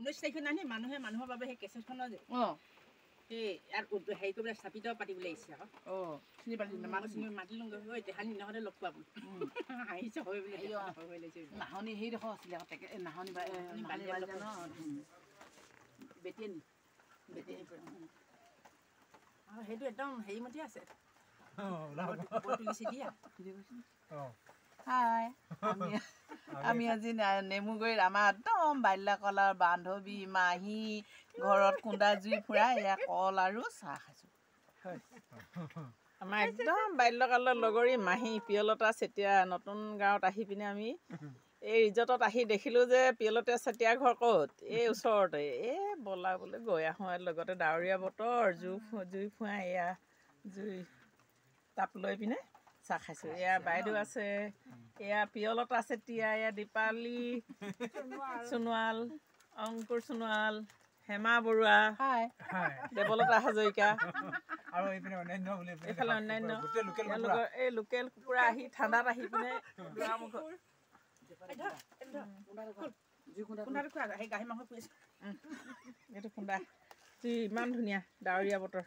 19 তাৰিখে নানি মানুহে মানুহৰ বাবে সেই কেছেটখনৰ যে সেই ইয়াত হেৰি কৰিবলৈ স্থাপিত পাতিবলৈ আহিছে আকৌ চিনি পালি মাতিলোগৈ হৈ দেহানি নহ'লে লগ পাব আহিছে হৈ বোলে নাহনি সেইডোখৰ আছিলে আকৌ নাহনি বেটিয়ে নি সেইটো একদম হেৰিমতে আছে তুলিছে দিয়া হাই আমি আজি নেমুগুৰিত আমাৰ একদম বাল্যকালৰ বান্ধৱী মাহী ঘৰত কুন্দা জুই ফুৰা এয়া কল আৰু চাহ খাইছোঁ আমাৰ একদম বাল্যকালৰ লগৰী মাহী পিয়লতা চেতিয়া নতুন গাঁৱত আহি পিনে আমি এই ৰিজৰ্টত আহি দেখিলোঁ যে পিয়লতা চেতিয়া ঘৰ ক'ত এই ওচৰতে বলা বোলে গৈ আহোঁ লগতে ডাৱৰীয়া বতৰ জুই ফুৱাই এয়া জুই তাপ লৈ পিনে চাহ খাইছোঁ এয়া বাইদেউ আছে এয়া পিয়লতা চেতিয়া এয়া দীপালী সোণোৱাল অংকুৰ সোণোৱাল হেমা বৰুৱা দেৱলতা হাজৰিকা আৰু এইপিনে অন্যান্য বুলি এইফালে অন্যান্য তেওঁলোকৰ এই লোকেল কুকুৰা আহি ঠাণ্ডাত আহি পিনে সেই গাহৰি মাংস পুৰিছে এইটো খুন্দা ইমান ধুনীয়া ডাৱৰীয়া বতৰ